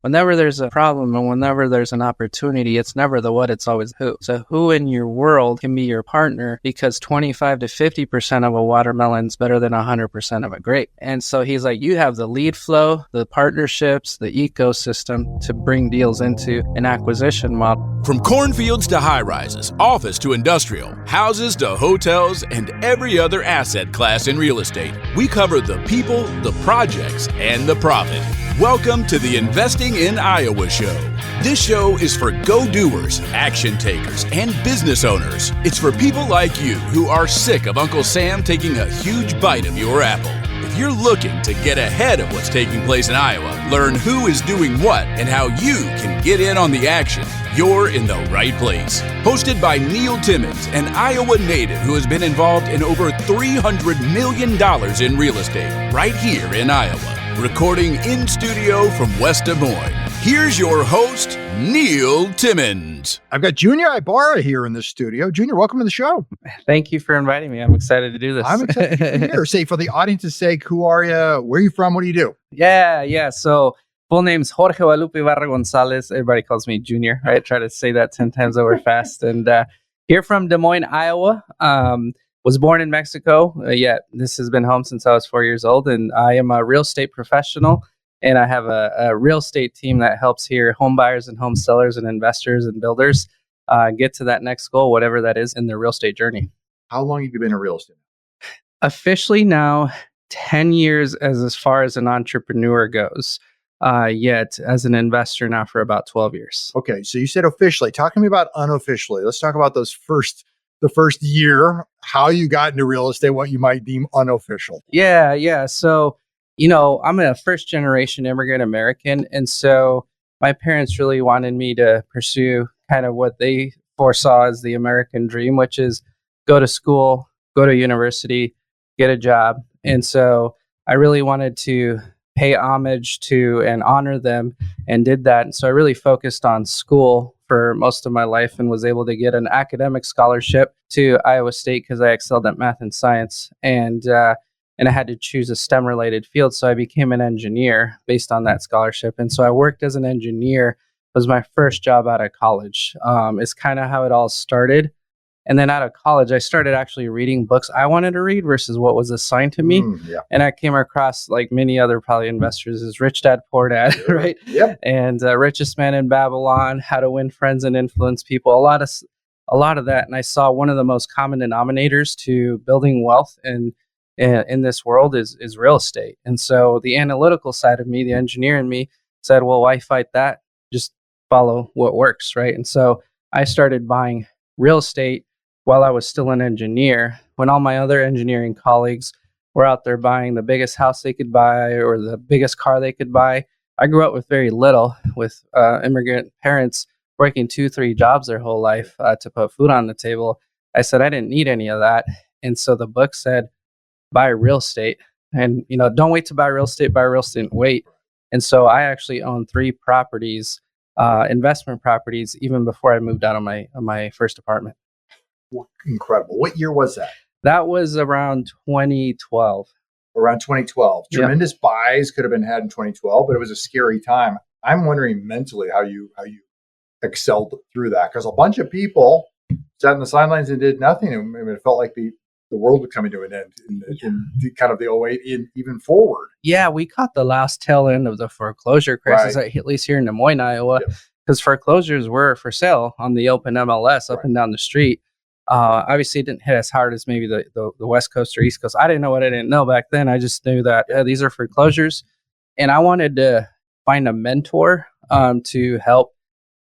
whenever there's a problem and whenever there's an opportunity, it's never the what, it's always who. So who in your world can be your partner, because 25 to 50% of a watermelon is better than 100% of a grape. And so he's like, you have the lead flow, the partnerships, the ecosystem to bring deals into an acquisition model. From cornfields to high-rises, office to industrial, houses to hotels, and every other asset class in real estate, we cover the people, the projects, and the profit. Welcome to the Investing in Iowa show. This show is for go-doers, action takers, and business owners. It's for people like you who are sick of Uncle Sam taking a huge bite of your apple. If you're looking to get ahead of what's taking place in Iowa, learn who is doing what, and how you can get in on the action, you're in the right place. Hosted by Neil Timmins, an Iowa native who has been involved in over $300 million in real estate right here in Iowa. Recording in studio from West Des Moines. Here's your host, Neil Timmins. I've got Junior Ibarra here in the studio. Junior, welcome to the show. Thank you for inviting me. I'm excited to do this. I'm excited to be here. Say, for the audience's sake, who are you? Where are you from? What do you do? Yeah. So full name's Jorge Guadalupe Ibarra Gonzalez. Everybody calls me Junior, right? Try to say that 10 times over fast. And here from Des Moines, Iowa. Was born in Mexico, yet this has been home since I was 4 years old, and I am a real estate professional, and I have a real estate team that helps here home buyers and home sellers and investors and builders get to that next goal, whatever that is in their real estate journey. How long have you been in real estate? Officially now, 10 years as far as an entrepreneur goes, yet as an investor now for about 12 years. Okay, so you said officially. Talk to me about unofficially. Let's talk about the first year, how you got into real estate, what you might deem unofficial. Yeah. So, I'm a first generation immigrant American. And so my parents really wanted me to pursue kind of what they foresaw as the American dream, which is go to school, go to university, get a job. And so I really wanted to pay homage to and honor them, and did that. And so I really focused on school for most of my life and was able to get an academic scholarship to Iowa State because I excelled at math and science. And I had to choose a STEM related field. So I became an engineer based on that scholarship. And so I worked as an engineer. It was my first job out of college. It's kind of how it all started. And then out of college, I started actually reading books I wanted to read versus what was assigned to me. And I came across, like many other probably investors, is Rich Dad, Poor Dad, right? Yep. And Richest Man in Babylon, How to Win Friends and Influence People, a lot of that. And I saw one of the most common denominators to building wealth in this world is real estate. And so the analytical side of me, the engineer in me, said, well, why fight that? Just follow what works, right? And so I started buying real estate while I was still an engineer, when all my other engineering colleagues were out there buying the biggest house they could buy or the biggest car they could buy. I grew up with very little, with immigrant parents working 2-3 jobs their whole life to put food on the table. I said I didn't need any of that. And so the book said, buy real estate. And, don't wait to buy real estate, and wait. And so I actually own 3 properties, investment properties, even before I moved out of my first apartment. Incredible. What year was that? That was around 2012. Around 2012. Tremendous buys could have been had in 2012, but it was a scary time. I'm wondering mentally how you excelled through that, because a bunch of people sat in the sidelines and did nothing. And it felt like the world was coming to an end in kind of the 08 even forward. Yeah, we caught the last tail end of the foreclosure crisis, at least here in Des Moines, Iowa, because foreclosures were for sale on the open MLS up and down the street. Obviously, it didn't hit as hard as maybe the West Coast or East Coast. I didn't know what I didn't know back then. I just knew that these are foreclosures. And I wanted to find a mentor to help.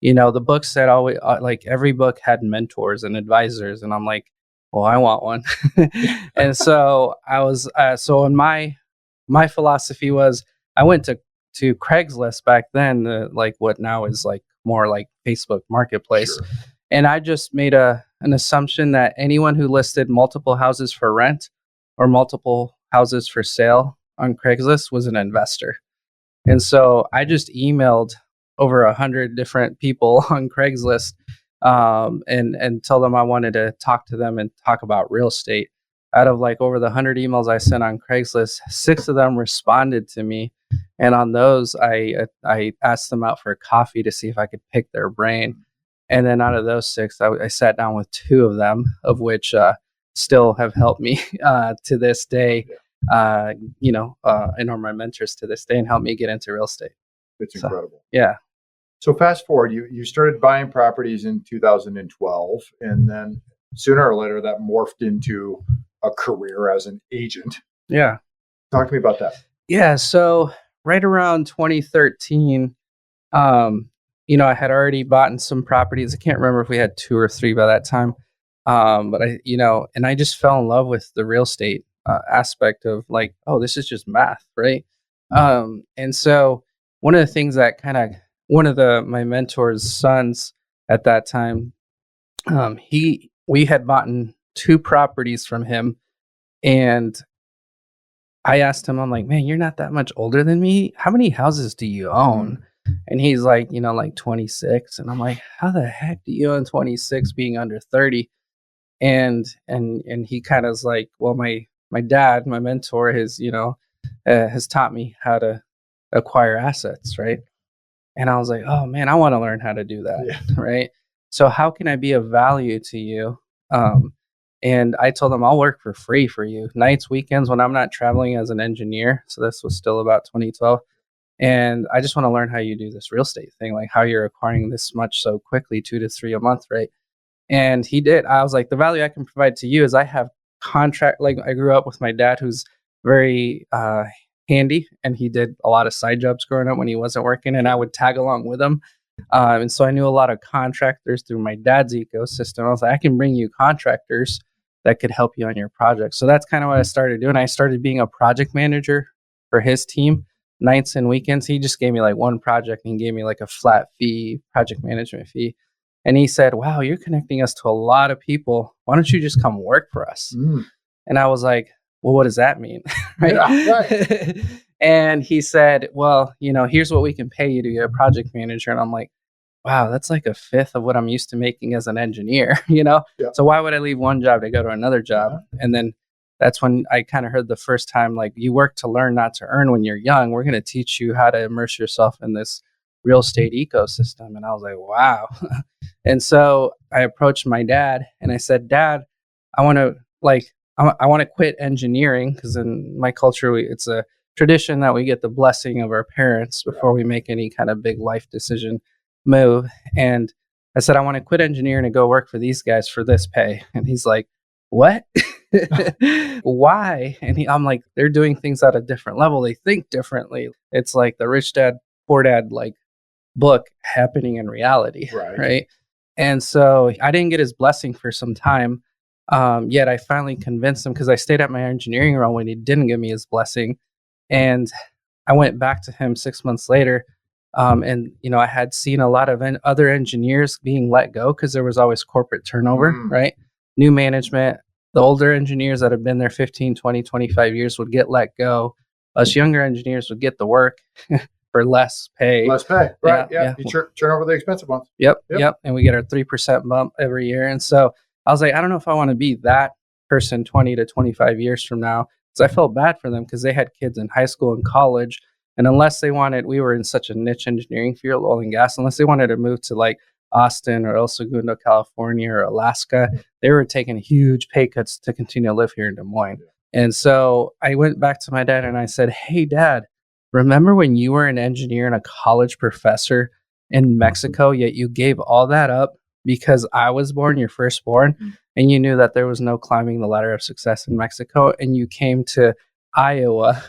The book said always, like every book had mentors and advisors. And I'm like, well, I want one. And so I was, in my philosophy was, I went to Craigslist back then, like what now is like more like Facebook Marketplace. Sure. And I just made an assumption that anyone who listed multiple houses for rent or multiple houses for sale on Craigslist was an investor. And so I just emailed over 100 different people on Craigslist and tell them I wanted to talk to them and talk about real estate. out of like over the 100 emails I sent on Craigslist, 6 of them responded to me. And on those, I asked them out for a coffee to see if I could pick their brain. And then out of those 6, I sat down with 2 of them, of which still have helped me to this day, and are my mentors to this day and helped me get into real estate. It's incredible. Yeah. So fast forward, you started buying properties in 2012, and then sooner or later that morphed into a career as an agent. Yeah. Talk to me about that. Yeah. So right around 2013, I had already bought some properties. I can't remember if we had 2 or 3 by that time. But I just fell in love with the real estate aspect of like, oh, this is just math, right? And so one of the things that one of my mentor's sons at that time, we had bought 2 properties from him, and I asked him, I'm like, man, you're not that much older than me. How many houses do you own? And he's like, like 26. And I'm like, how the heck do you own 26 being under 30? And he kind of is like, well, my dad, my mentor, has taught me how to acquire assets, right? And I was like, oh man, I want to learn how to do that, right? So how can I be of value to you? And I told him I'll work for free for you, nights, weekends, when I'm not traveling as an engineer. So this was still about 2012. And I just want to learn how you do this real estate thing, like how you're acquiring this much so quickly, 2 to 3 a month, right? And he did. I was like, the value I can provide to you is I have contract. Like I grew up with my dad, who's very handy, and he did a lot of side jobs growing up when he wasn't working, and I would tag along with him. And so I knew a lot of contractors through my dad's ecosystem. I was like, I can bring you contractors that could help you on your project. So that's kind of what I started doing. I started being a project manager for his team, nights and weekends. He just gave me like one project, and he gave me like a flat fee, project management fee. And he said, wow, you're connecting us to a lot of people. Why don't you just come work for us? And I was like, well, what does that mean? Right? Yeah, right. And he said, well, here's what we can pay you to be a project manager. And I'm like, wow, that's like 1/5 of what I'm used to making as an engineer, Yeah. So why would I leave one job to go to another job? And then that's when I kind of heard the first time, like, you work to learn, not to earn when you're young. We're going to teach you how to immerse yourself in this real estate ecosystem. And I was like, wow. And so I approached my dad and I said, Dad, I want to quit engineering, because in my culture, it's a tradition that we get the blessing of our parents before we make any kind of big life decision move. And I said, I want to quit engineering and go work for these guys for this pay. And he's like, what? Why? And I'm like, they're doing things at a different level. They think differently. It's like the Rich Dad, Poor Dad, like book happening in reality. Right. And so I didn't get his blessing for some time. Yet I finally convinced him, because I stayed at my engineering role when he didn't give me his blessing. And I went back to him 6 months later. And I had seen a lot of other engineers being let go because there was always corporate turnover, right? New management. The older engineers that have been there 15, 20, 25 years would get let go. Us younger engineers would get the work for less pay. Less pay, right? Yeah. You turn over the expensive ones. Yep. And we get our 3% bump every year. And so I was like, I don't know if I want to be that person 20 to 25 years from now, because I felt bad for them, because they had kids in high school and college. And unless they wanted, we were in such a niche engineering field, oil and gas, unless they wanted to move to like Austin or El Segundo, California, or Alaska, they were taking huge pay cuts to continue to live here in Des Moines. And so I went back to my dad and I said, hey, Dad, remember when you were an engineer and a college professor in Mexico, yet you gave all that up because I was born, your firstborn, and you knew that there was no climbing the ladder of success in Mexico, and you came to Iowa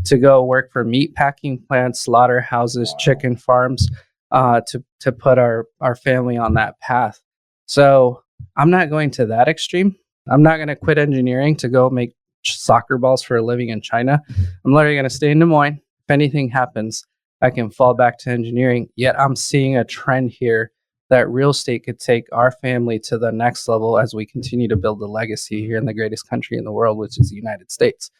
to go work for meat packing plants, slaughterhouses, chicken farms, to put our family on that path. So I'm not going to that extreme. I'm not going to quit engineering to go make soccer balls for a living in China. I'm literally going to stay in Des Moines. If anything happens, I can fall back to engineering. Yet I'm seeing a trend here that real estate could take our family to the next level as we continue to build a legacy here in the greatest country in the world, which is the United States.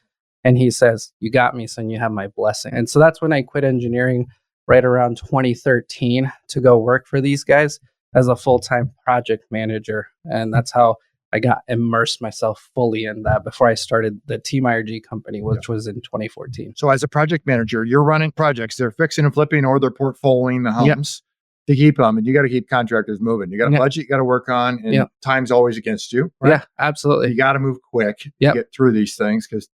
And he says, you got me, son, you have my blessing. And so that's when I quit engineering right around 2013 to go work for these guys as a full-time project manager. And that's how I got immersed myself fully in that before I started the Team IRG company, which was in 2014. So as a project manager, you're running projects. They're fixing and flipping, or they're portfolioing the homes to keep them. And you got to keep contractors moving. You got a budget you got to work on, and time's always against you. Right? Yeah, absolutely. You got to move quick to get through these things because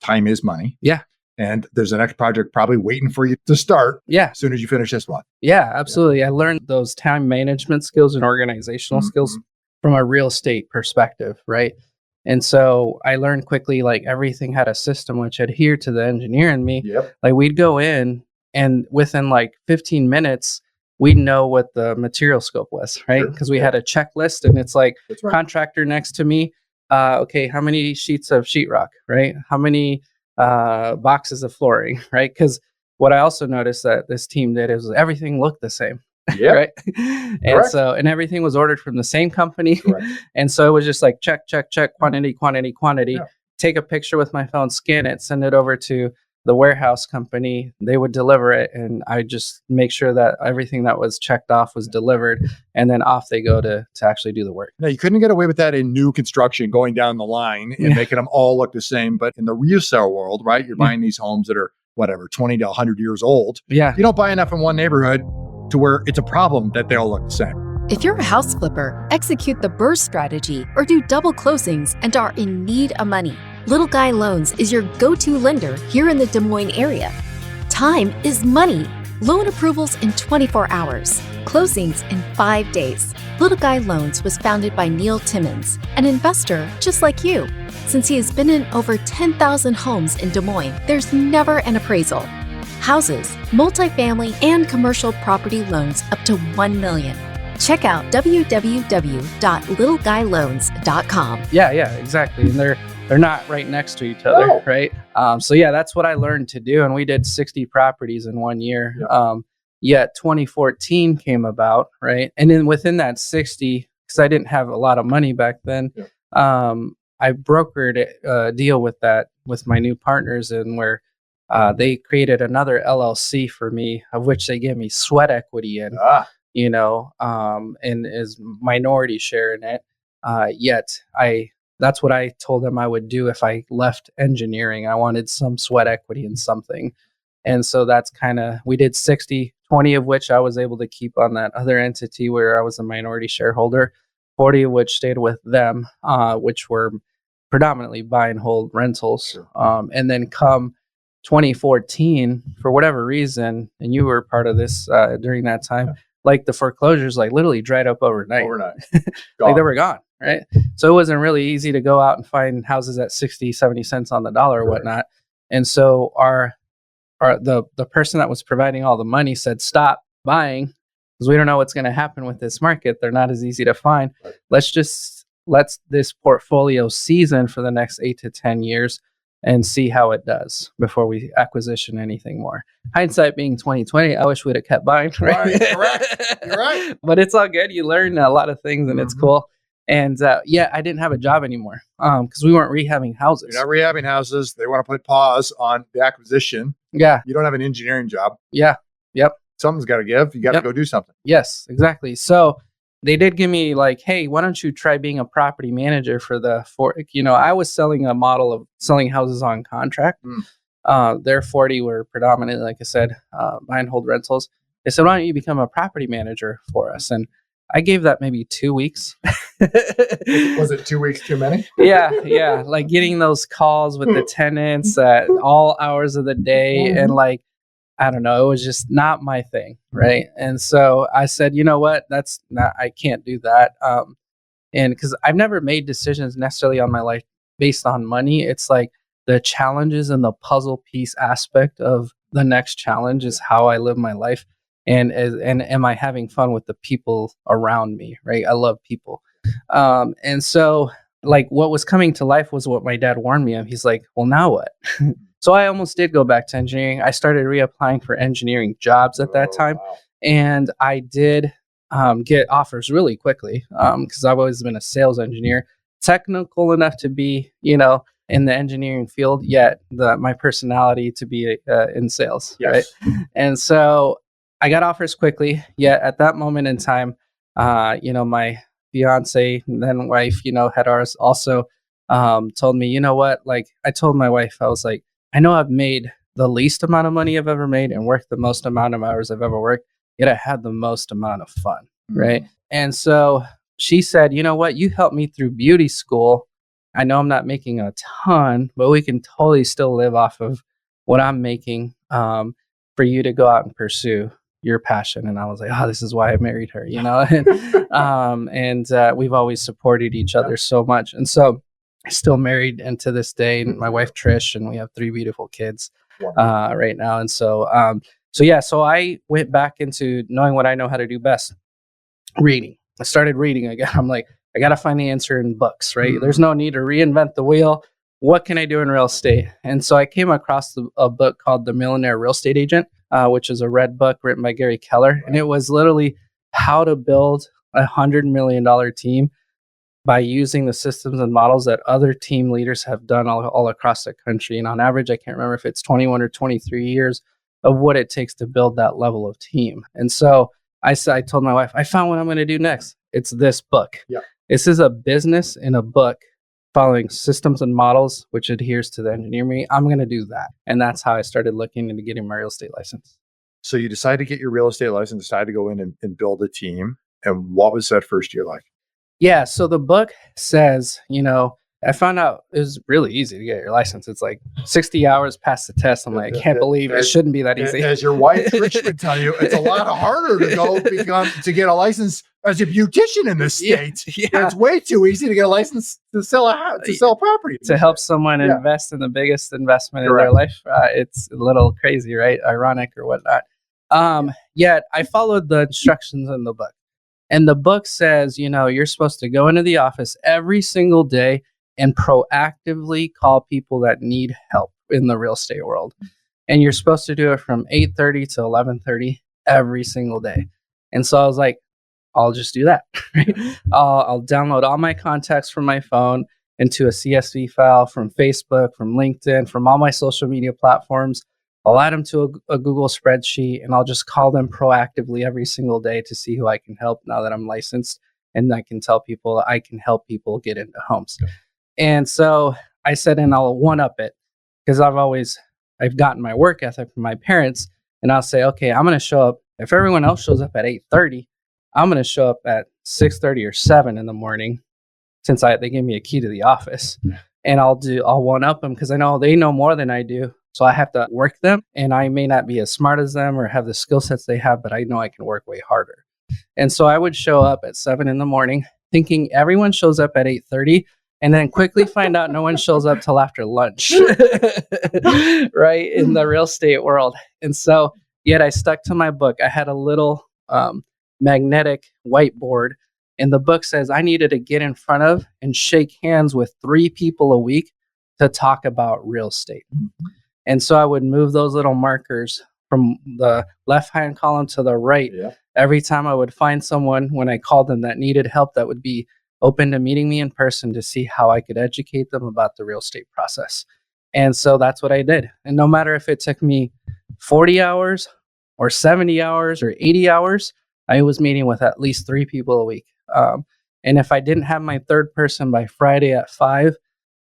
time is money. Yeah. And there's the next project probably waiting for you to start as soon as you finish this one. Yeah, absolutely. I learned those time management skills and organizational skills from a real estate perspective, right? And so I learned quickly, like everything had a system which adhered to the engineer in me. Like we'd go in and within like 15 minutes, we'd know what the material scope was, right? Because we had a checklist and it's like contractor next to me. Okay, how many sheets of sheetrock, right? How many boxes of flooring, right? Because what I also noticed that this team did is everything looked the same. Right. And everything was ordered from the same company. And so it was just like check, quantity. Take a picture with my phone, scan it, send it over to the warehouse company. They would deliver it. And I just make sure that everything that was checked off was delivered. And then off they go to actually do the work. Now, you couldn't get away with that in new construction going down the line and making them all look the same. But in the resale world, right, you're buying these homes that are 20 to 100 years old. You don't buy enough in one neighborhood to where it's a problem that they all look the same. If you're a house flipper, execute the burst strategy, or do double closings and are in need of money, Little Guy Loans is your go-to lender here in the Des Moines area. Time is money. Loan approvals in 24 hours. Closings in 5 days. Little Guy Loans was founded by Neil Timmins, an investor just like you. Since he has been in over 10,000 homes in Des Moines, there's never an appraisal. Houses, multifamily, and commercial property loans up to $1 million. Check out www.littleguyloans.com. Yeah, exactly. And they're not right next to each other, right? So that's what I learned to do. And we did 60 properties in 1 year. Yet 2014 came about, right? And then within that 60, because I didn't have a lot of money back then, I brokered a deal with my new partners, and where they created another LLC for me, of which they gave me sweat equity in, and is minority share in it. That's what I told them I would do if I left engineering. I wanted some sweat equity in something. And so that's we did 60, 20 of which I was able to keep on that other entity where I was a minority shareholder, 40 of which stayed with them, which were predominantly buy and hold rentals. And then come 2014, for whatever reason, and you were part of this during that time, like the foreclosures literally dried up overnight. Like they were gone, right? So it wasn't really easy to go out and find houses at 60, 70 cents on the dollar or whatnot. And so the person that was providing all the money said, stop buying because we don't know what's going to happen with this market. They're not as easy to find. Let's this portfolio season for the next 8 to 10 years and see how it does before we acquisition anything more. Hindsight being 2020, I wish we'd have kept buying. Right, correct. You're right. But it's all good. You learn a lot of things and it's cool. And I didn't have a job anymore because we weren't rehabbing houses. You're not rehabbing houses. They want to put pause on the acquisition. Yeah. You don't have an engineering job. Yeah. Yep. Something's got to give. You got to go do something. Yes, exactly. So they did give me hey, why don't you try being a property manager I was selling a model of selling houses on contract. Their 40 were predominantly, like I said, buy and hold rentals. They said, why don't you become a property manager for us? And I gave that maybe 2 weeks. Was it 2 weeks too many? Yeah. Like getting those calls with the tenants at all hours of the day. And I don't know, it was just not my thing. Right. And so I said, you know what, I can't do that. And because I've never made decisions necessarily on my life based on money. It's like the challenges and the puzzle piece aspect of the next challenge is how I live my life. And am I having fun with the people around me? Right. I love people. And so what was coming to life was what my dad warned me of. He's like, well, now what? So I almost did go back to engineering. I started reapplying for engineering jobs at that time. Wow. And I did get offers really quickly because I've always been a sales engineer, technical enough to be, in the engineering field, yet my personality to be in sales. Yes. Right. And so I got offers quickly, yet at that moment in time, my fiance and then wife, had ours also, told me, you know what? Like, I told my wife, I was like, I know I've made the least amount of money I've ever made and worked the most amount of hours I've ever worked, yet I had the most amount of fun. Right. And so she said, you know what? You helped me through beauty school. I know I'm not making a ton, but we can totally still live off of what I'm making, for you to go out and pursue your passion. And I was like, oh, this is why I married her, and we've always supported each other so much. And so still married, and to this day, and my wife Trish, and we have 3 beautiful kids right now. And so so I went back into knowing what I know how to do best, reading. I started reading again. I'm like, I got to find the answer in books, right? There's no need to reinvent the wheel. What can I do in real estate? And so I came across a book called The Millionaire Real Estate Agent, which is a red book written by Gary Keller. And it was literally how to build $100 million team by using the systems and models that other team leaders have done all across the country. And on average, I can't remember if it's 21 or 23 years of what it takes to build that level of team. And so I told my wife, I found what I'm going to do next. It's this book. Yeah. This is a business in a book following systems and models, which adheres to the engineer me. I'm going to do that. And that's how I started looking into getting my real estate license. So you decided to get your real estate license, decided to go in and build a team. And what was that first year like? Yeah. So the book says, I found out it was really easy to get your license. It's like 60 hours past the test. I'm like, I can't believe it shouldn't be that easy. As your wife, Rich, would tell you, it's a lot harder to get a license as a beautician in this state. Yeah. It's way too easy to get a license to sell a property. To help someone invest in the biggest investment in their life. It's a little crazy, right? Ironic or whatnot. Yet I followed the instructions in the book. And the book says, you're supposed to go into the office every single day and proactively call people that need help in the real estate world. And you're supposed to do it from 8:30 to 11:30 every single day. And so I was like, I'll just do that. Right? I'll download all my contacts from my phone into a CSV file from Facebook, from LinkedIn, from all my social media platforms. I'll add them to a Google spreadsheet, and I'll just call them proactively every single day to see who I can help now that I'm licensed. And I can tell people I can help people get into homes. Okay. And so I said, and I'll one-up it, because I've gotten my work ethic from my parents, and I'll say, okay, I'm going to show up. If everyone else shows up at 8:30, I'm going to show up at 6:30 or 7 in the morning, since they gave me a key to the office. And I'll one-up them, because I know they know more than I do. So I have to work them, and I may not be as smart as them or have the skill sets they have, but I know I can work way harder. And so I would show up at 7 in the morning thinking everyone shows up at 8:30, and then quickly find out no one shows up till after lunch, right, in the real estate world. And so yet I stuck to my book. I had a little magnetic whiteboard, and the book says I needed to get in front of and shake hands with 3 people a week to talk about real estate. And so I would move those little markers from the left-hand column to the right. Yeah. Every time I would find someone when I called them that needed help that would be open to meeting me in person to see how I could educate them about the real estate process. And so that's what I did. And no matter if it took me 40 hours or 70 hours or 80 hours, I was meeting with at least 3 people a week. And if I didn't have my third person by Friday at 5,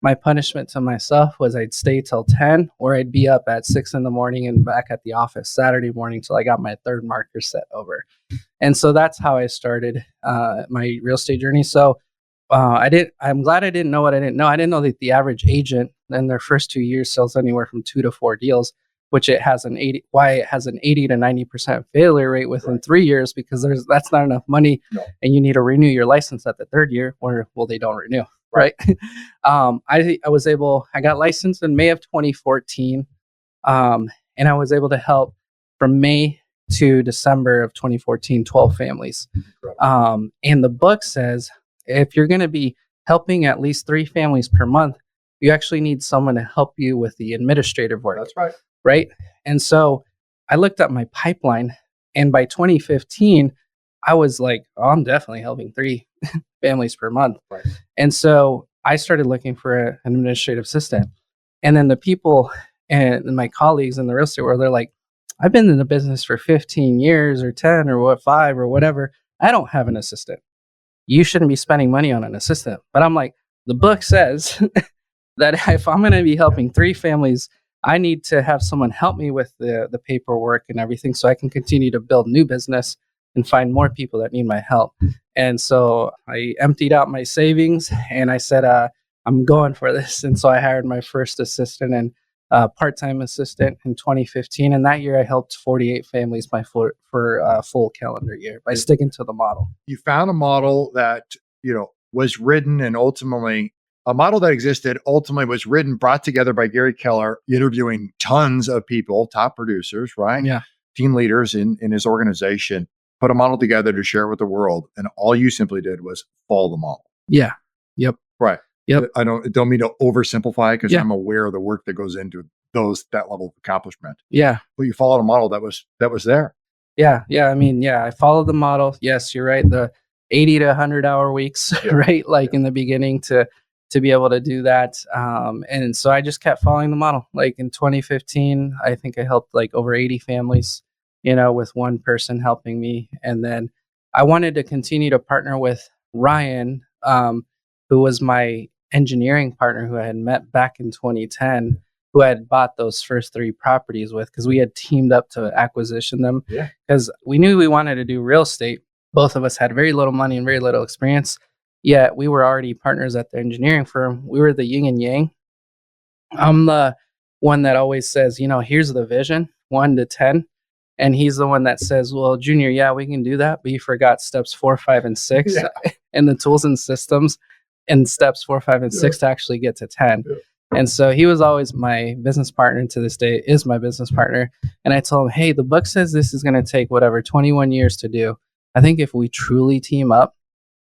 my punishment to myself was I'd stay till 10, or I'd be up at 6 in the morning and back at the office Saturday morning till I got my third marker set over. And so that's how I started my real estate journey. So I'm glad I didn't know what I didn't know. I didn't know that the average agent in their first 2 years sells anywhere from 2 to 4 deals, which it has an 80 to 90% failure rate within 3 years, because that's not enough money. No. And you need to renew your license at the 3rd year, or they don't renew. Right. I got licensed in May of 2014. And I was able to help from May to December of 2014, 12 families. And the book says, if you're going to be helping at least 3 families per month, you actually need someone to help you with the administrative work. That's right. Right. And so I looked at my pipeline, and by 2015, I was like, oh, I'm definitely helping 3 families per month. Right. And so I started looking for an administrative assistant. And then the people and my colleagues in the real estate world, they're like, I've been in the business for 15 years or 10 or 5 or whatever. I don't have an assistant. you shouldn't be spending money on an assistant. But I'm like, the book says that if I'm going to be helping 3 families, I need to have someone help me with the paperwork and everything so I can continue to build new business and find more people that need my help. And so I emptied out my savings and I said, I'm going for this. And so I hired my first assistant and part-time assistant in 2015. And that year I helped 48 families for a full calendar year by sticking to the model. You found a model that, was written and ultimately a model that existed, ultimately was written, brought together by Gary Keller, interviewing tons of people, top producers, right? Yeah. Team leaders in his organization, put a model together to share with the world. And all you simply did was follow the model. Yeah. Yep. Right. Yep. I don't mean to oversimplify because Yeah. I'm aware of the work that goes into that level of accomplishment. Yeah. But you followed a model that was there. Yeah. Yeah. I mean, yeah, I followed the model. Yes, you're right. The 80 to 100 hour weeks, Yeah. right? Like in the beginning to be able to do that. And so I just kept following the model. Like in 2015, I think I helped like over 80 families, with one person helping me. And then I wanted to continue to partner with Ryan, who was my engineering partner who I had met back in 2010, who I had bought those first 3 properties with, because we had teamed up to acquisition them. Yeah. Because we knew we wanted to do real estate. Both of us had very little money and very little experience. Yet we were already partners at the engineering firm. We were the yin and yang. I'm the one that always says, here's the vision, 1 to 10. And he's the one that says, well, Junior, yeah, we can do that. But you forgot steps 4, 5, and 6 and the tools and systems in steps 4, 5, and 6 to actually get to 10. Yeah. And so he was always my business partner, and to this day is my business partner. And I told him, hey, the book says this is going to take 21 years to do. I think if we truly team up,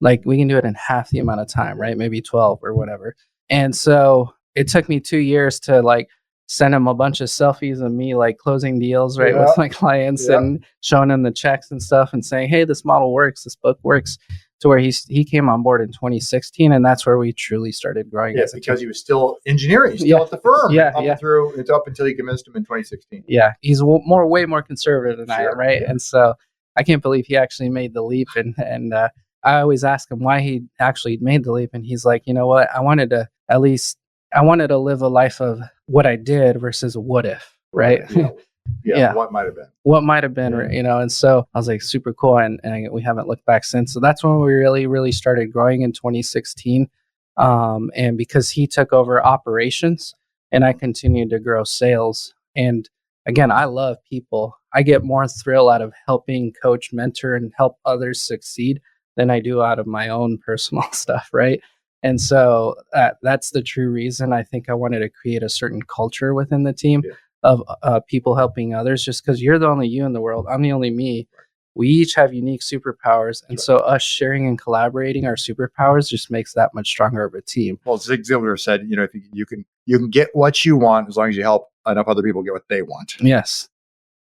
like we can do it in half the amount of time, right? Maybe 12 or whatever. And so it took me 2 years to send him a bunch of selfies of me closing deals, right, with my clients and showing them the checks and stuff and saying, hey, this model works, this book works, to where he came on board in 2016. And that's where we truly started growing. Yeah, because he was still engineering, he's still at the firm. Up until you convinced him in 2016. Yeah, he's way more conservative than I am, right? Yeah. And so I can't believe he actually made the leap. And I always ask him why he actually made the leap. And he's like, you know what? I wanted to live a life of what I did versus what if, right? Yeah. What might have been. And so I was like, super cool. And we haven't looked back since. So that's when we really, really started growing in 2016. And because he took over operations and I continued to grow sales. And again, I love people. I get more thrill out of helping coach, mentor, and help others succeed than I do out of my own personal stuff, right? And so that's the true reason I think I wanted to create a certain culture within the team of people helping others, just because you're the only you in the world. I'm the only me. We each have unique superpowers. And so us sharing and collaborating our superpowers just makes that much stronger of a team. Well, Zig Ziglar said, if you can get what you want as long as you help enough other people get what they want. Yes.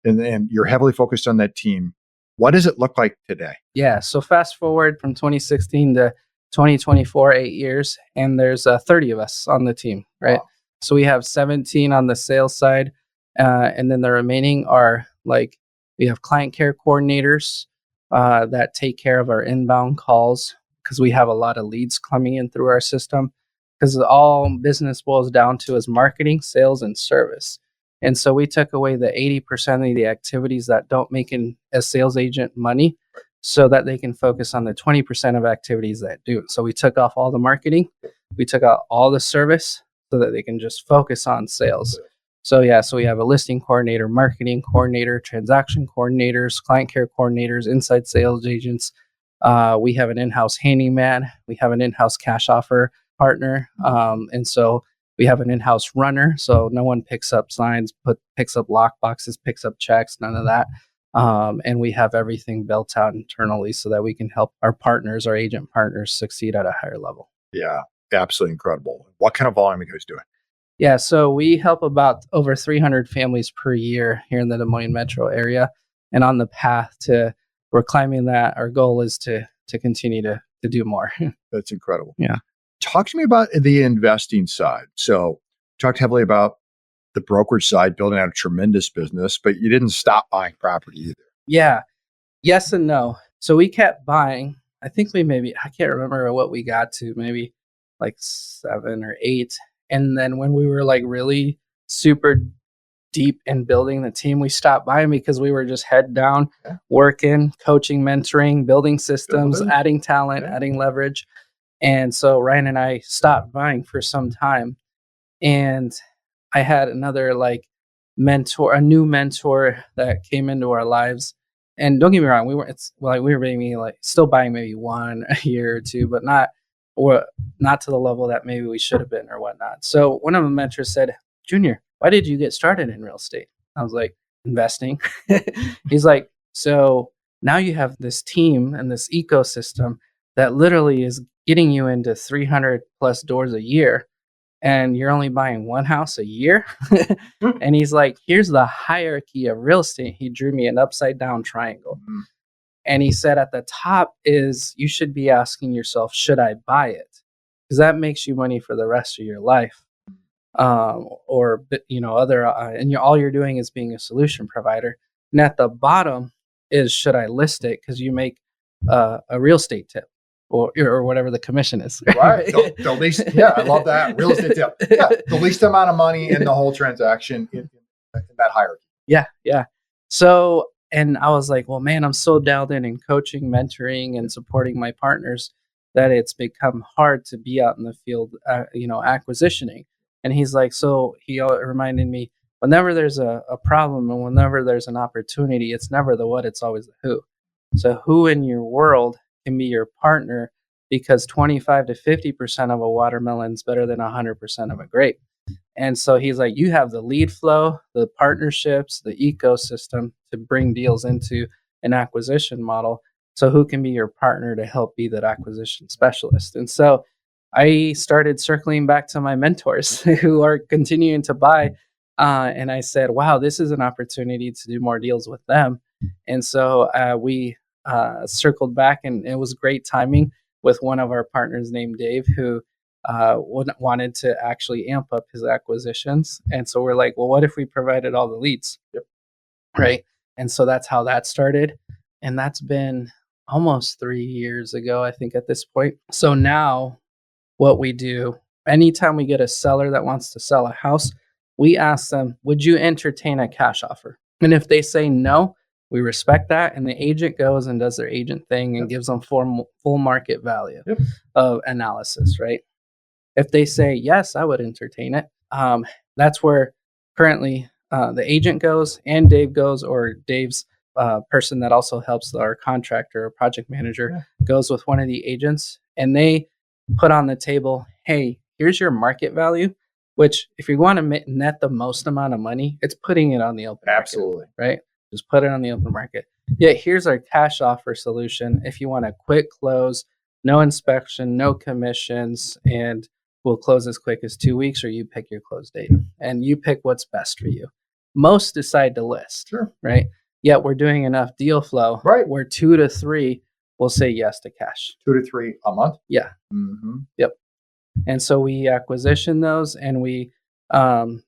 And you're heavily focused on that team. What does it look like today? Yeah. So fast forward from 2016 to 2024, 8 years, and there's 30 of us on the team, right? Wow. So we have 17 on the sales side, and then the remaining are we have client care coordinators that take care of our inbound calls, because we have a lot of leads coming in through our system, because all business boils down to is marketing, sales, and service. And so we took away the 80% of the activities that don't make a sales agent money, so that they can focus on the 20% of activities that do. So we took off all the marketing, we took out all the service, so that they can just focus on sales. So we have a listing coordinator, marketing coordinator, transaction coordinators, client care coordinators, inside sales agents. We have an in-house handyman. We have an in-house cash offer partner. And so we have an in-house runner. So no one picks up signs, picks up lock boxes, picks up checks, none of that. And we have everything built out internally so that we can help our partners, our agent partners, succeed at a higher level. Yeah, absolutely incredible. What kind of volume are you guys doing? Yeah, so we help about over 300 families per year here in the Des Moines metro area. And on the path we're climbing that. Our goal is to continue to do more. That's incredible. Yeah. Talk to me about the investing side. So talked heavily about the brokerage side, building out a tremendous business, but you didn't stop buying property either. Yeah. Yes and no. So we kept buying, I think I can't remember what we got to, maybe like 7 or 8. And then when we were like really super deep in building the team, we stopped buying because we were just head down, working, coaching, mentoring, building systems, adding talent, adding leverage. And so Ryan and I stopped buying for some time. And I had another like a new mentor that came into our lives. And don't get me wrong, we were maybe like still buying maybe one a year or two, but not to the level that maybe we should have been or whatnot. So one of my mentors said, Junior, why did you get started in real estate? I was like, investing. He's like, so now you have this team and this ecosystem that literally is getting you into 300 plus doors a year, and you're only buying one house a year. And he's like, here's the hierarchy of real estate. He drew me an upside down triangle. Mm-hmm. And he said at the top is you should be asking yourself, should I buy it? Because that makes you money for the rest of your life. Or other, and all you're doing is being a solution provider. And at the bottom is, should I list it? Because you make a real estate tip. Or whatever the commission is. Right. The least, I love that. Real estate tip. Yeah, the least amount of money in the whole transaction in that hierarchy. Yeah. So, and I was like, well, man, I'm so dialed in coaching, mentoring, and supporting my partners that it's become hard to be out in the field, acquisitioning. And he's like, so he reminded me, whenever there's a problem and whenever there's an opportunity, it's never the what, it's always the who. So who in your world can be your partner, because 25 to 50% of a watermelon is better than 100% of a grape. And so he's like, you have the lead flow, the partnerships, the ecosystem to bring deals into an acquisition model. So who can be your partner to help be that acquisition specialist? And so I started circling back to my mentors who are continuing to buy. And I said, wow, this is an opportunity to do more deals with them. And so we circled back, and it was great timing with one of our partners named Dave, who wanted to actually amp up his acquisitions. And so we're like, well, what if we provided all the leads? Yep. Right. And so that's how that started. And that's been almost 3 years ago, I think, at this point. So now what we do, anytime we get a seller that wants to sell a house, we ask them, would you entertain a cash offer? And if they say no, we respect that, and the agent goes and does their agent thing and gives them full market value of analysis, right? If they say, yes, I would entertain it, that's where currently the agent goes and Dave goes, or Dave's person that also helps our contractor or project manager goes with one of the agents, and they put on the table, hey, here's your market value, which if you want to net the most amount of money, it's putting it on the open market, right? Just put it on the open market. Yeah, here's our cash offer solution. If you want a quick close, no inspection, no commissions, and we'll close as quick as 2 weeks, or you pick your close date and you pick what's best for you. Most decide to list, right? Yet we're doing enough deal flow, where 2 to 3 will say yes to cash. 2 to 3 a month? Yeah. Mm-hmm. Yep. And so we acquisition those, and we,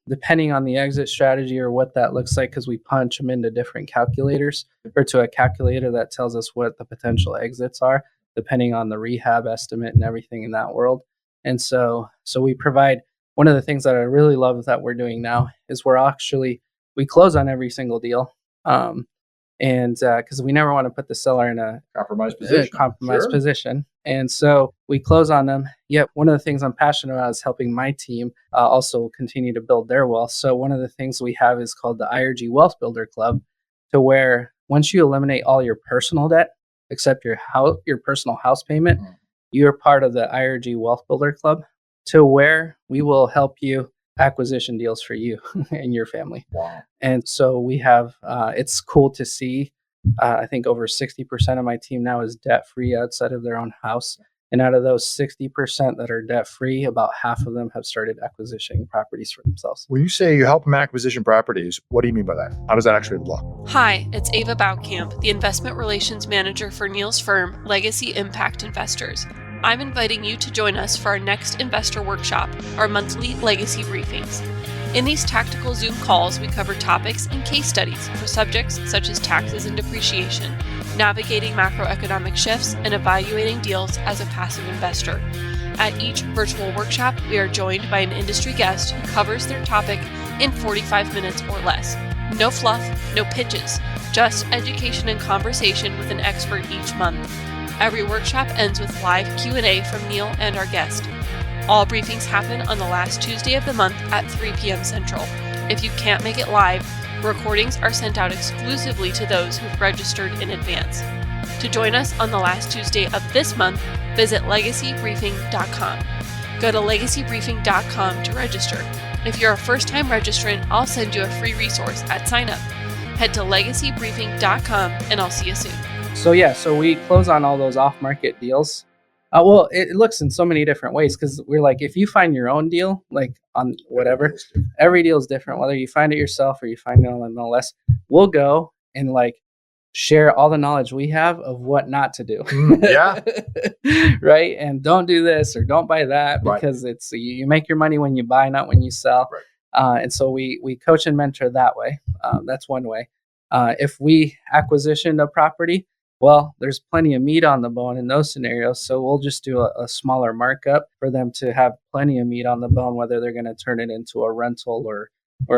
depending on the exit strategy or what that looks like, because we punch them into different calculators, or to a calculator that tells us what the potential exits are, depending on the rehab estimate and everything in that world. And so we provide, one of the things that I really love that we're doing now is we close on every single deal. And because we never want to put the seller in a compromised position. And so we close on them. Yet one of the things I'm passionate about is helping my team also continue to build their wealth. So one of the things we have is called the IRG Wealth Builder Club, to where once you eliminate all your personal debt, except your personal house payment, you're part of the IRG Wealth Builder Club, to where we will help you acquisition deals for you and your family. Wow. And so we have, it's cool to see, I think over 60% of my team now is debt free outside of their own house. And out of those 60% that are debt free, about half of them have started acquisitioning properties for themselves. When you say you help them acquisition properties, what do you mean by that? How does that actually look? Hi, it's Ava Baukamp, the Investment Relations Manager for Neil's firm, Legacy Impact Investors. I'm inviting you to join us for our next investor workshop, our monthly legacy briefings. In these tactical Zoom calls, we cover topics and case studies for subjects such as taxes and depreciation, navigating macroeconomic shifts, and evaluating deals as a passive investor. At each virtual workshop, we are joined by an industry guest who covers their topic in 45 minutes or less. No fluff, no pitches, just education and conversation with an expert each month. Every workshop ends with live Q&A from Neil and our guest. All briefings happen on the last Tuesday of the month at 3 p.m. Central. If you can't make it live, recordings are sent out exclusively to those who've registered in advance. To join us on the last Tuesday of this month, visit legacybriefing.com. Go to legacybriefing.com to register. If you're a first-time registrant, I'll send you a free resource at sign up. Head to legacybriefing.com and I'll see you soon. So we close on all those off-market deals. It looks in so many different ways because we're like, if you find your own deal, like on whatever, every deal is different. Whether you find it yourself or you find it on MLS, we'll go and like share all the knowledge we have of what not to do. Right. And don't do this or don't buy that because it's you make your money when you buy, not when you sell. And so we coach and mentor that way. That's one way. If we acquisition a property, well, there's plenty of meat on the bone in those scenarios. So we'll just do a smaller markup for them to have plenty of meat on the bone, whether they're going to turn it into a rental or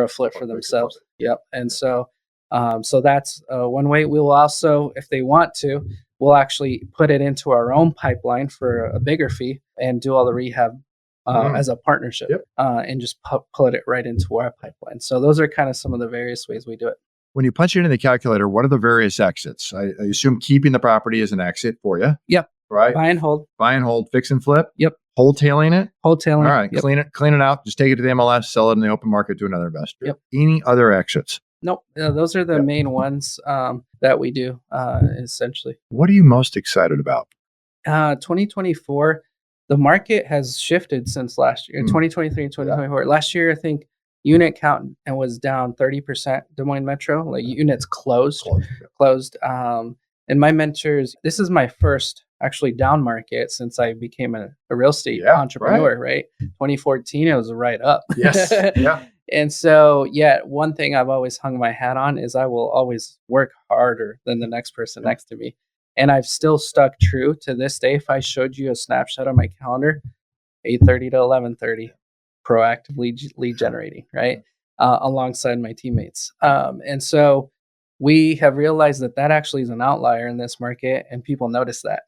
a flip for themselves. Yep. And so that's one way. We will also, if they want to, we'll actually put it into our own pipeline for a bigger fee and do all the rehab as a partnership and just put it right into our pipeline. So those are kind of some of the various ways we do it. When you punch it in the calculator, what are the various exits? I assume keeping the property is an exit for you. Yep. Right. Buy and hold, fix and flip. Yep. Wholetailing it. All right. Yep. Clean it out. Just take it to the MLS, sell it in the open market to another investor. Yep. Any other exits? Nope. Those are the main ones that we do essentially. What are you most excited about? 2024, the market has shifted since last year. 2023, 2024. Last year, I think unit count and was down 30%. Des Moines Metro, like units closed. And my mentors, this is my first actually down market since I became a real estate entrepreneur. Right. 2014, it was right up. Yes. Yeah. And so, one thing I've always hung my hat on is I will always work harder than the next person next to me. And I've still stuck true to this day. If I showed you a snapshot of my calendar, 8:30 to 11:30, proactively lead generating, right? Alongside my teammates. And so we have realized that actually is an outlier in this market and people notice that.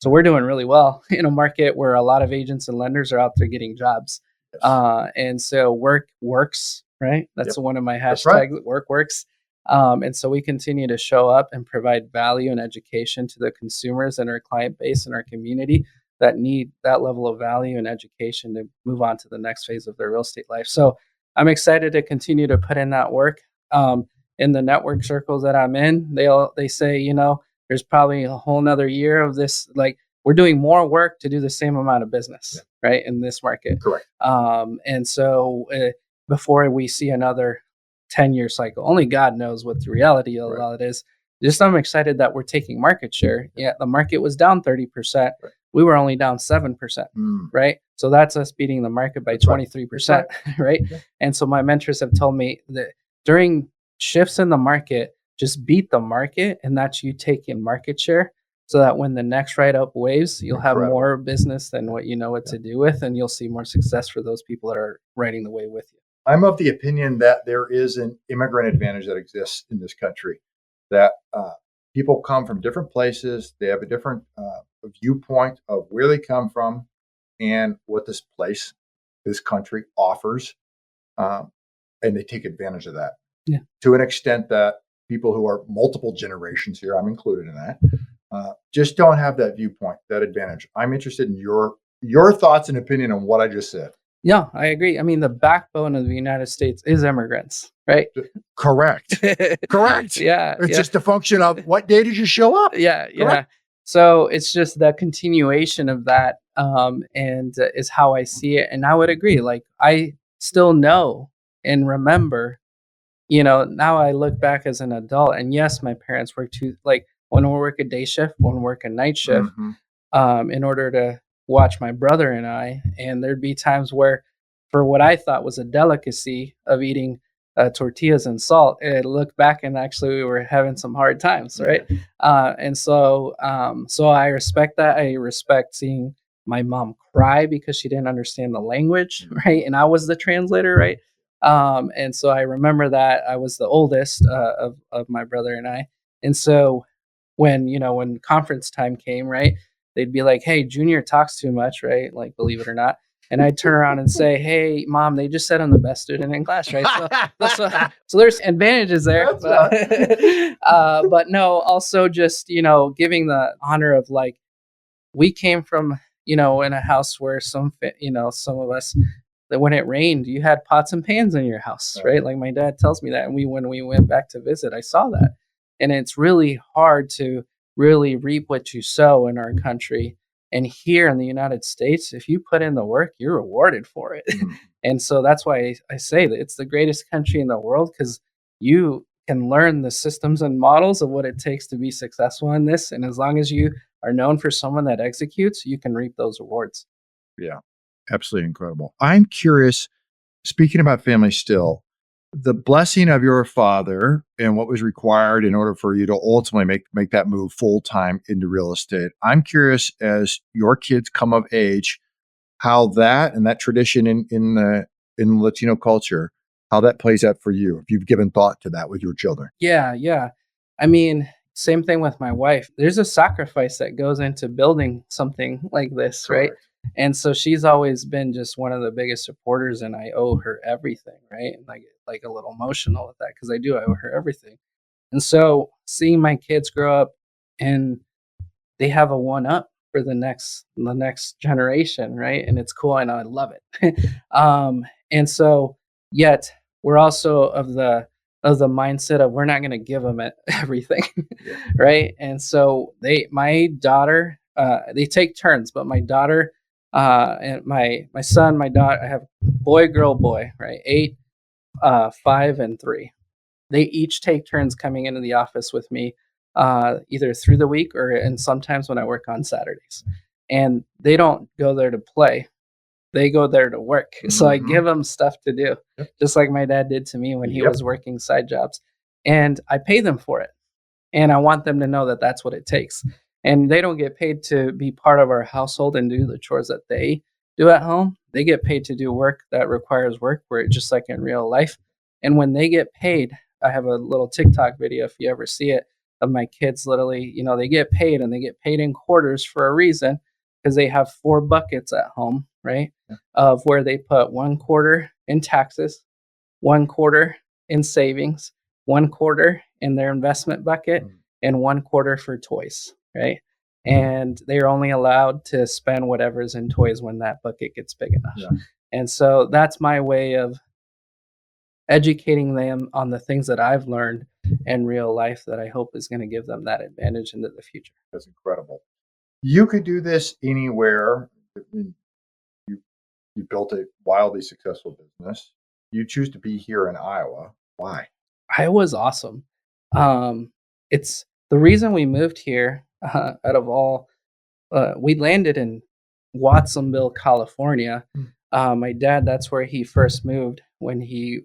So we're doing really well in a market where a lot of agents and lenders are out there getting jobs. And so work works, right? That's one of my hashtags, work works. And so we continue to show up and provide value and education to the consumers and our client base and our community that need that level of value and education to move on to the next phase of their real estate life. So I'm excited to continue to put in that work. In the network circles that I'm in, they say, there's probably a whole nother year of this, like we're doing more work to do the same amount of business, right? In this market. Correct. And so before we see another 10-year cycle, only God knows what the reality of all it is. Just I'm excited that we're taking market share. Yeah, the market was down 30%. We were only down 7%, right? So that's us beating the market by 23%, right? And so my mentors have told me that during shifts in the market, just beat the market, and that's you taking market share so that when the next up waves, you'll have more business than what you know what to do with, and you'll see more success for those people that are riding the wave with you. I'm of the opinion that there is an immigrant advantage that exists in this country, that people come from different places. They have a different viewpoint of where they come from and what this country offers. And they take advantage of that to an extent that people who are multiple generations here, I'm included in that, just don't have that viewpoint, that advantage. I'm interested in your thoughts and opinion on what I just said. Yeah, I agree. I mean, the backbone of the United States is immigrants, right? Correct. Correct. Yeah. It's just a function of what day did you show up? Yeah. Yeah. So it's just the continuation of that and is how I see it. And I would agree. Like, I still know and remember, now I look back as an adult, and yes, my parents worked when we work a day shift, when we work a night shift, in order to watch my brother and I, and there'd be times where for what I thought was a delicacy of eating tortillas and salt, it looked back and actually we were having some hard times, right? So I respect that. I respect seeing my mom cry because she didn't understand the language, right? And I was the translator, right? And so I remember that I was the oldest of my brother and I. And so when conference time came, right, they'd be like, "Hey, Junior talks too much," right? Like, believe it or not. And I'd turn around and say, "Hey, Mom, they just said I'm the best student in class," right? So there's advantages there, but no, also just giving the honor of like we came from in a house where some of us that when it rained, you had pots and pans in your house, right? Like my dad tells me that, and when we went back to visit, I saw that, and it's really hard to really reap what you sow in our country. And here in the United States, if you put in the work, you're rewarded for it. And so that's why I say that it's the greatest country in the world, because you can learn the systems and models of what it takes to be successful in this. And as long as you are known for someone that executes, you can reap those rewards. Yeah, absolutely incredible. I'm curious, speaking about family still, the blessing of your father and what was required in order for you to ultimately make that move full time into real estate. I'm curious, as your kids come of age, how that and that tradition in Latino culture, how that plays out for you. If you've given thought to that with your children. Yeah. I mean, same thing with my wife. There's a sacrifice that goes into building something like this, right? And so she's always been just one of the biggest supporters, and I owe her everything, right? And I get like a little emotional with that because I do. I owe her everything. And so seeing my kids grow up and they have a one up for the next generation, right? And it's cool, and I love it. And so yet we're also of the mindset of we're not going to give them everything, right? And so my daughter, they take turns, but my daughter and my son, my daughter, I have boy, girl, boy, right? 8, 5, and 3. They each take turns coming into the office with me, either through the week and sometimes when I work on Saturdays. And they don't go there to play. They go there to work. So I give them stuff to do, just like my dad did to me when he was working side jobs. And I pay them for it. And I want them to know that that's what it takes. And they don't get paid to be part of our household and do the chores that they do at home. They get paid to do work that requires work, where just like in real life. And when they get paid, I have a little TikTok video, if you ever see it, of my kids literally, they get paid, and they get paid in quarters for a reason, because they have 4 buckets at home, right? Of where they put 1 quarter in taxes, 1 quarter in savings, 1 quarter in their investment bucket, and 1 quarter for toys, right? And they're only allowed to spend whatever's in toys when that bucket gets big enough. And so that's my way of educating them on the things that I've learned in real life that I hope is going to give them that advantage into the future. That's incredible. You could do this anywhere. You built a wildly successful business. You choose to be here in Iowa. Why? Iowa's awesome. It's the reason we moved here. Out of all, we landed in Watsonville, California. My dad, that's where he first moved when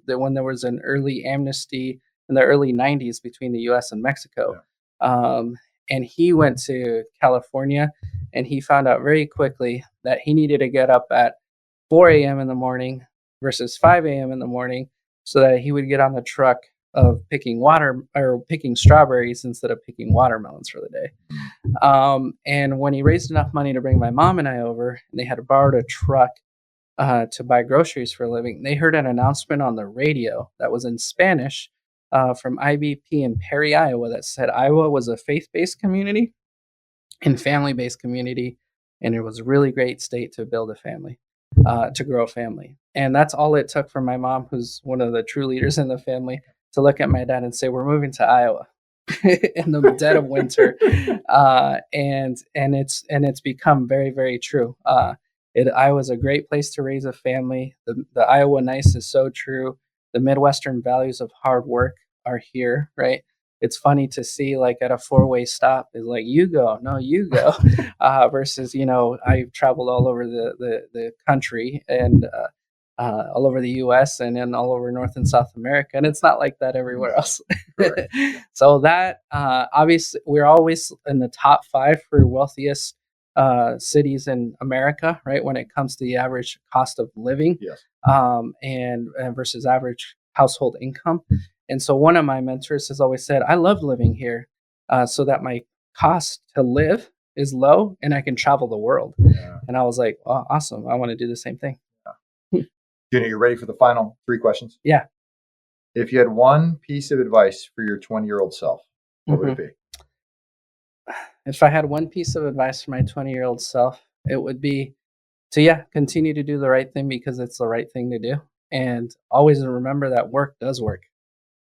there was an early amnesty in the early 90s between the U.S. and Mexico. And he went to California, and he found out very quickly that he needed to get up at 4 a.m. in the morning versus 5 a.m. in the morning, so that he would get on the truck of picking strawberries instead of picking watermelons for the day. And when he raised enough money to bring my mom and I over, and they had borrowed a truck to buy groceries for a living, they heard an announcement on the radio that was in Spanish from IBP in Perry, Iowa, that said Iowa was a faith-based community and family-based community, and it was a really great state to build a family, to grow a family. And that's all it took for my mom, who's one of the true leaders in the family, to look at my dad and say, "We're moving to Iowa." In the dead of winter. And it's become very, very true. Iowa's a great place to raise a family. The Iowa nice is so true. The Midwestern values of hard work are here, right? It's funny to see, like, at a 4-way stop is like, you go, no, you go, versus, I've traveled all over the country, and all over the U.S. and then all over North and South America, and it's not like that everywhere else. So that obviously we're always in the top 5 for wealthiest cities in America, right? When it comes to the average cost of living, and versus average household income. And so one of my mentors has always said, I love living here so that my cost to live is low and I can travel the world. And I was like, oh, awesome. I want to do the same thing. Junior, you ready for the final 3 questions? Yeah. If you had one piece of advice for your 20-year-old self, what would it be? If I had one piece of advice for my 20-year-old self, it would be to, continue to do the right thing because it's the right thing to do. And always remember that work does work.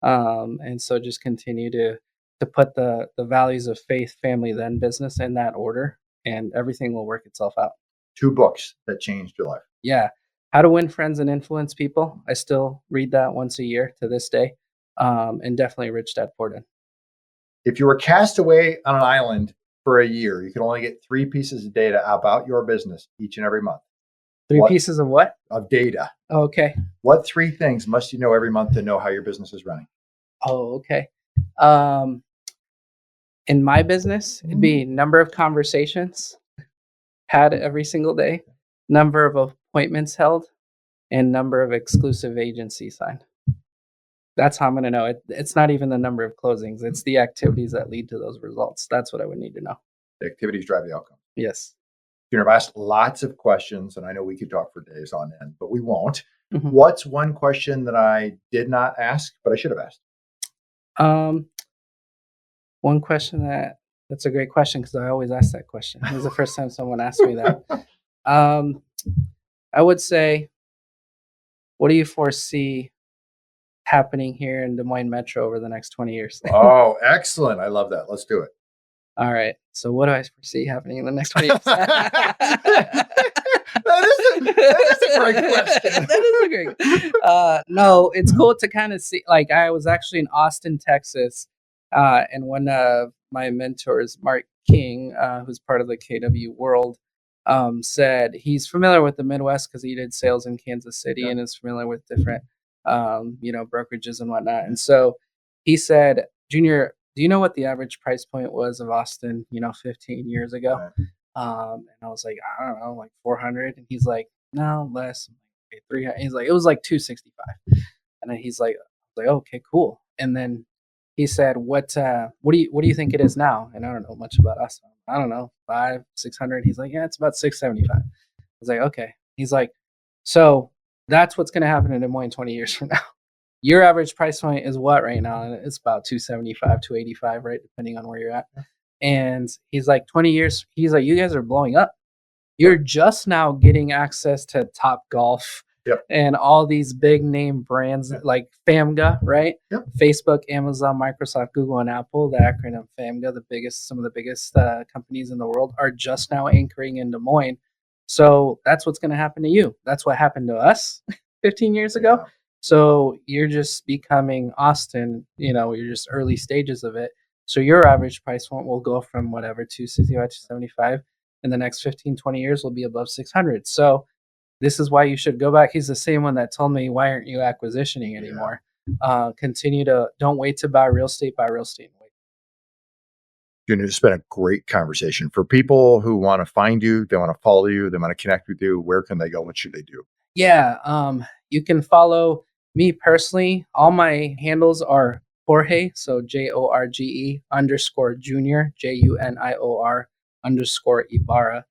And so just continue to put the values of faith, family, then business in that order, and everything will work itself out. 2 books that changed your life. Yeah. How to Win Friends and Influence People. I still read that once a year to this day. And definitely Rich Dad Poor Dad. If you were cast away on an island for a year, you could only get 3 pieces of data about your business each and every month. 3 pieces of what? Of data. Oh, okay. What 3 things must you know every month to know how your business is running? Oh, okay. In my business, it'd be number of conversations had every single day, number of appointments held, and number of exclusive agencies signed. That's how I'm going to know it. It's not even the number of closings. It's the activities that lead to those results. That's what I would need to know. The activities drive the outcome. Yes. I've asked lots of questions, and I know we could talk for days on end, but we won't. What's one question that I did not ask, but I should have asked? One question that's a great question because I always ask that question. It was the first time someone asked me that. I would say, what do you foresee happening here in Des Moines Metro over the next 20 years? Oh, excellent. I love that. Let's do it. All right. So what do I foresee happening in the next 20 years? That is a great question. That is a great. No, it's cool to kind of see. Like, I was actually in Austin, Texas, and one of my mentors, Mark King, who's part of the KW World, said he's familiar with the Midwest because he did sales in Kansas City and is familiar with different, brokerages and whatnot. And so he said, Junior, do you know what the average price point was of Austin, 15 years ago? And I was like, I don't know, like 400. And he's like, no, less. Okay, 300. He's like, it was like 265. And then he's like, okay, cool. And then he said, what do you think it is now? And I don't know much about Austin. I don't know, 500-600. He's like, yeah, it's about 675. I was like, okay. He's like, so that's what's going to happen in Des Moines 20 years from now. Your average price point is what right now? And it's about 275, 285, right? Depending on where you're at. And he's like, 20 years. He's like, you guys are blowing up. You're just now getting access to Top Golf and all these big name brands like FAMGA, right? Facebook, Amazon, Microsoft, Google, and Apple. The acronym FAMGA, some of the biggest companies in the world are just now anchoring in Des Moines. So that's what's going to happen to you. That's what happened to us 15 years ago. So you're just becoming Austin, you're just early stages of it. So your average price point will go from whatever, 265, 275. In the next 15, 20 years will be above 600. So this is why you should go back. He's the same one that told me, why aren't you acquisitioning anymore? Don't wait to buy real estate, buy real estate. Junior, it's been a great conversation. For people who want to find you, they want to follow you, they want to connect with you, where can they go? What should they do? Yeah, you can follow me personally. All my handles are Jorge, so JORGE _Junior, JUNIOR _Ibarra.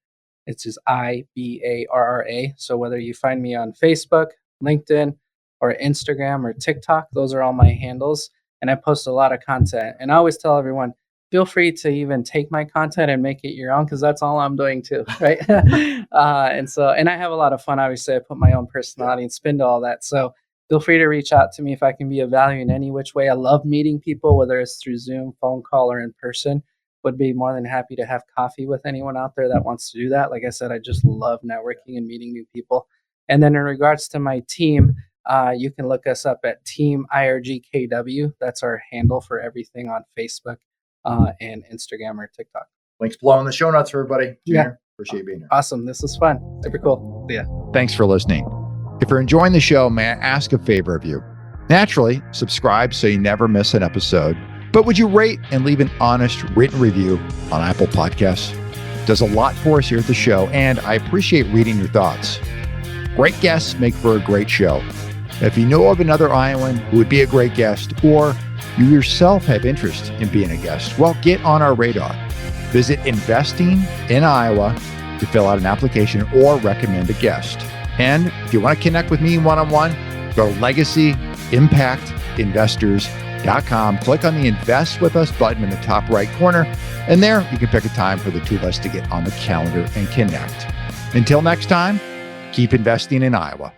It's just IBARRA. So whether you find me on Facebook, LinkedIn, or Instagram or TikTok, those are all my handles. And I post a lot of content. And I always tell everyone, feel free to even take my content and make it your own, because that's all I'm doing too, right? And I have a lot of fun. Obviously, I put my own personality and spin to all that. So feel free to reach out to me if I can be of value in any which way. I love meeting people, whether it's through Zoom, phone call, or in person. Would be more than happy to have coffee with anyone out there that wants to do that. Like I said, I just love networking and meeting new people. And then in regards to my team, you can look us up at Team IRGKW. That's our handle for everything on Facebook and Instagram or TikTok. Links below in the show notes for everybody. Junior, appreciate being here. Awesome. This was fun. Super cool. Yeah. Thanks for listening. If you're enjoying the show, may I ask a favor of you? Naturally, subscribe so you never miss an episode. But would you rate and leave an honest written review on Apple Podcasts? It does a lot for us here at the show, and I appreciate reading your thoughts. Great guests make for a great show. If you know of another Iowan who would be a great guest, or you yourself have interest in being a guest, well, get on our radar. Visit Investing in Iowa to fill out an application or recommend a guest. And if you want to connect with me one-on-one, go to LegacyImpactInvestors.com. Click on the Invest With Us button in the top right corner, and there you can pick a time for the two of us to get on the calendar and connect. Until next time, keep investing in Iowa.